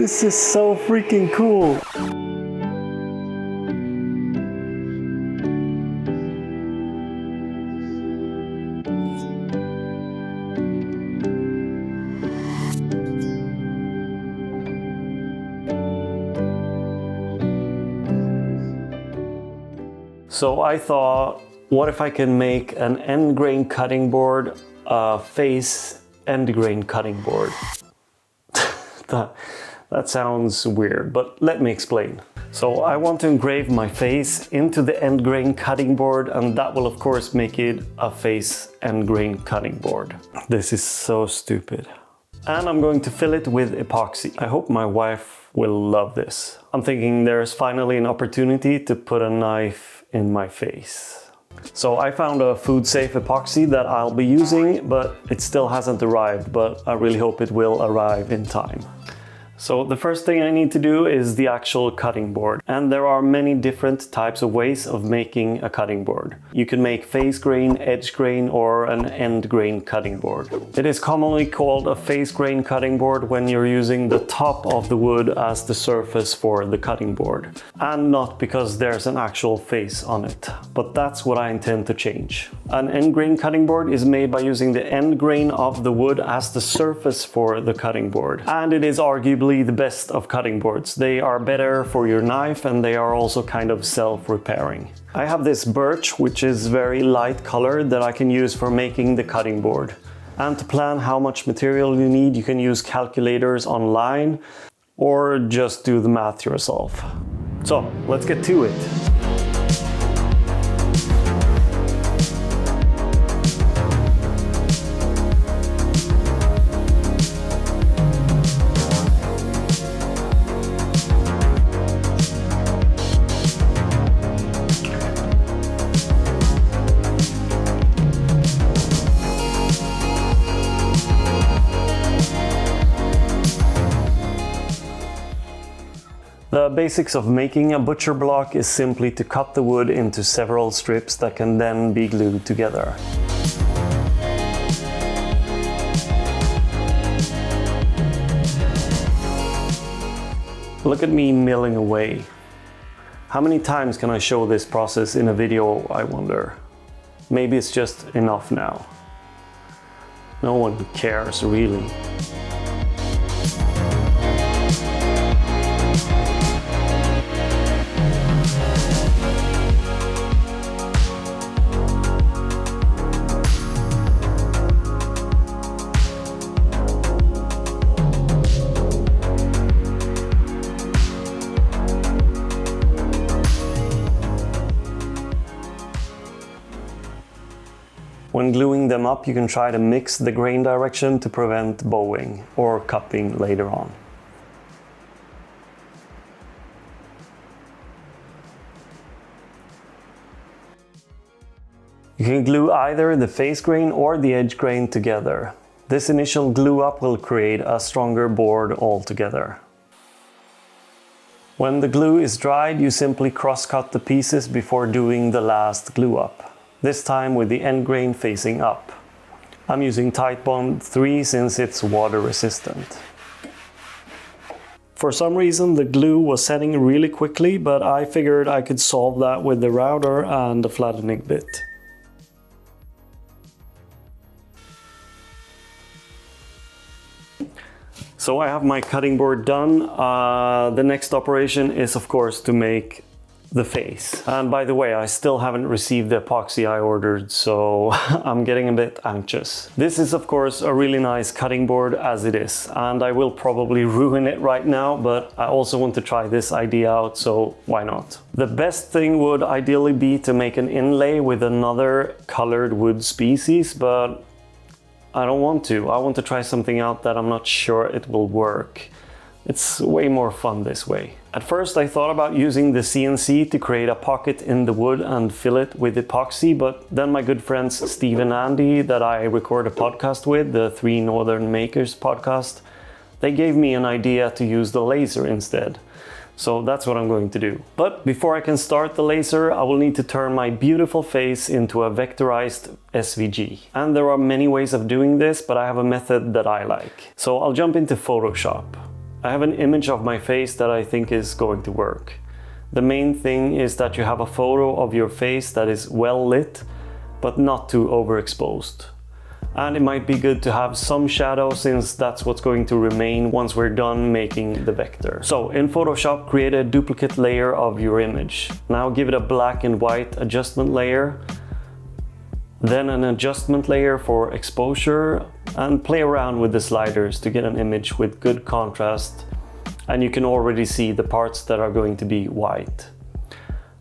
This is so freaking cool. So I thought, what if I can make an end grain cutting board, a face end grain cutting board? That sounds weird, but let me explain. So I want to engrave my face into the end grain cutting board, and that will of course make it a face end grain cutting board. This is so stupid. And I'm going to fill it with epoxy. I hope my wife will love this. I'm thinking there's finally an opportunity to put a knife in my face. So I found a food-safe epoxy that I'll be using, but it still hasn't arrived, but I really hope it will arrive in time. So the first thing I need to do is the actual cutting board. And there are many different types of ways of making a cutting board. You can make face grain, edge grain, or an end grain cutting board. It is commonly called a face grain cutting board when you're using the top of the wood as the surface for the cutting board. And not because there's an actual face on it. But that's what I intend to change. An end grain cutting board is made by using the end grain of the wood as the surface for the cutting board. And it is arguably the best of cutting boards. They are better for your knife and they are also kind of self-repairing. I have this birch, which is very light colored, that I can use for making the cutting board. And to plan how much material you need, you can use calculators online or just do the math yourself. So let's get to it. The basics of making a butcher block is simply to cut the wood into several strips that can then be glued together. Look at me milling away. How many times can I show this process in a video, I wonder? Maybe it's just enough now. No one cares, really. When gluing them up, you can try to mix the grain direction to prevent bowing or cupping later on. You can glue either the face grain or the edge grain together. This initial glue up will create a stronger board altogether. When the glue is dried, you simply cross-cut the pieces before doing the last glue up. This time with the end grain facing up. I'm using Titebond 3 since it's water resistant. For some reason the glue was setting really quickly, but I figured I could solve that with the router and the flattening bit. So I have my cutting board done. The next operation is of course to make the face. And by the way, I still haven't received the epoxy I ordered, so I'm getting a bit anxious. This is of course a really nice cutting board as it is, and I will probably ruin it right now, but I also want to try this idea out, so why not? The best thing would ideally be to make an inlay with another colored wood species, but I don't want to. I want to try something out that I'm not sure it will work. It's way more fun this way. At first I thought about using the CNC to create a pocket in the wood and fill it with epoxy, but then my good friends Steve and Andy that I record a podcast with, the 3 Northern Makers podcast, they gave me an idea to use the laser instead. So that's what I'm going to do. But before I can start the laser, I will need to turn my beautiful face into a vectorized SVG. And there are many ways of doing this, but I have a method that I like. So I'll jump into Photoshop. I have an image of my face that I think is going to work. The main thing is that you have a photo of your face that is well lit, but not too overexposed. And it might be good to have some shadow, since that's what's going to remain once we're done making the vector. So in Photoshop, create a duplicate layer of your image. Now give it a black and white adjustment layer, then an adjustment layer for exposure, and play around with the sliders to get an image with good contrast. And you can already see the parts that are going to be white.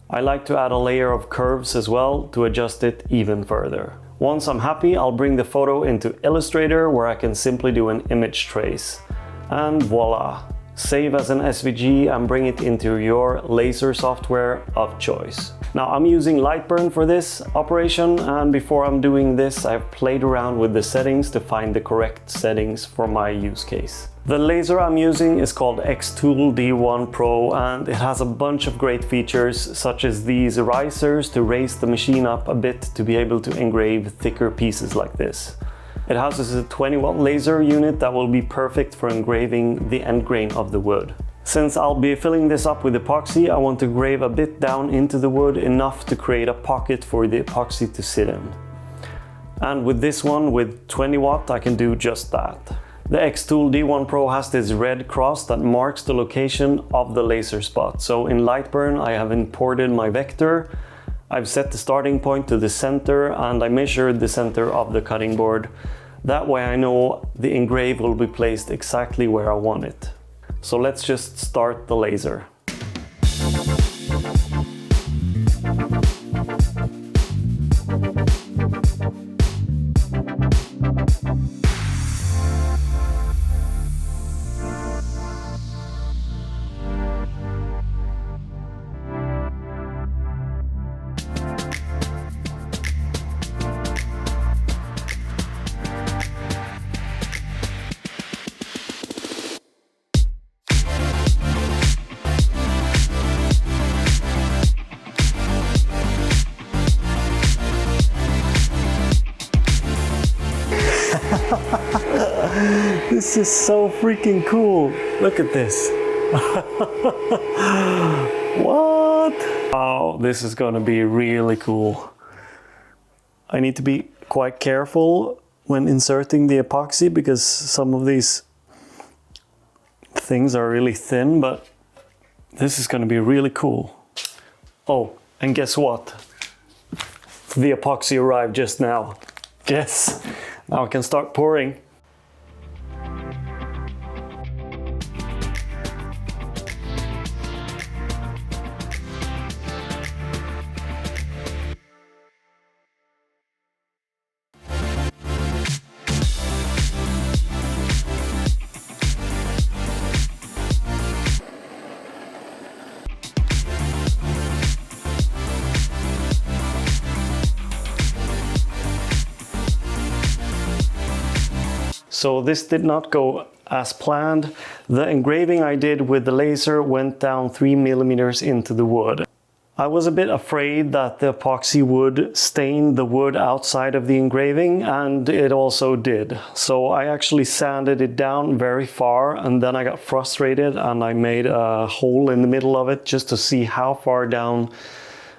I like to add a layer of curves as well to adjust it even further. Once I'm happy, I'll bring the photo into Illustrator, where I can simply do an image trace. And voila! Save as an SVG and bring it into your laser software of choice. Now I'm using Lightburn for this operation, and before I'm doing this, I've played around with the settings to find the correct settings for my use case. The laser I'm using is called Xtool D1 Pro, and it has a bunch of great features, such as these risers to raise the machine up a bit to be able to engrave thicker pieces like this. It houses a 20-watt laser unit that will be perfect for engraving the end grain of the wood. Since I'll be filling this up with epoxy, I want to engrave a bit down into the wood, enough to create a pocket for the epoxy to sit in. And with this one, with 20 watt, I can do just that. The Xtool D1 Pro has this red cross that marks the location of the laser spot. So in Lightburn, I have imported my vector. I've set the starting point to the center, and I measured the center of the cutting board. That way I know the engrave will be placed exactly where I want it. So let's just start the laser. This is so freaking cool. Look at this. What? Oh, this is gonna be really cool. I need to be quite careful when inserting the epoxy, because some of these things are really thin, but this is gonna be really cool. Oh, and guess what? The epoxy arrived just now. Yes, now I can start pouring. So this did not go as planned. The engraving I did with the laser went down 3 millimeters into the wood. I was a bit afraid that the epoxy would stain the wood outside of the engraving, and it also did. So I actually sanded it down very far, and then I got frustrated and I made a hole in the middle of it just to see how far down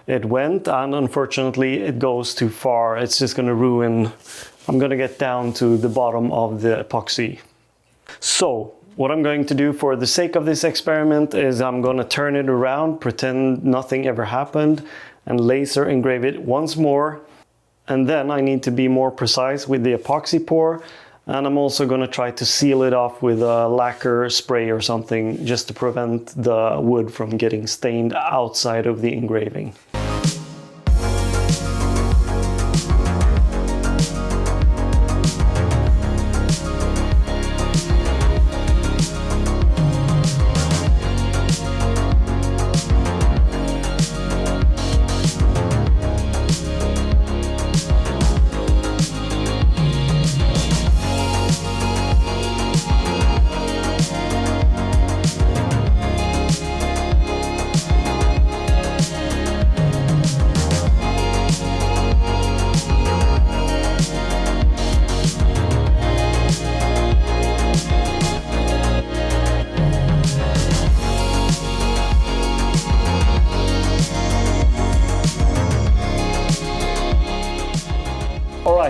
it went, and unfortunately it goes too far. It's just going to ruin. I'm going to get down to the bottom of the epoxy. So what I'm going to do for the sake of this experiment is I'm going to turn it around, pretend nothing ever happened, and laser engrave it once more. And then I need to be more precise with the epoxy pour, and I'm also going to try to seal it off with a lacquer spray or something, just to prevent the wood from getting stained outside of the engraving.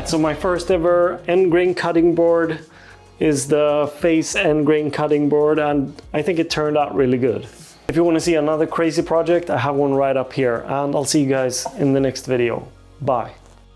Alright, so my first ever end grain cutting board is the face end grain cutting board, and I think it turned out really good. If you want to see another crazy project, I have one right up here, and I'll see you guys in the next video. Bye.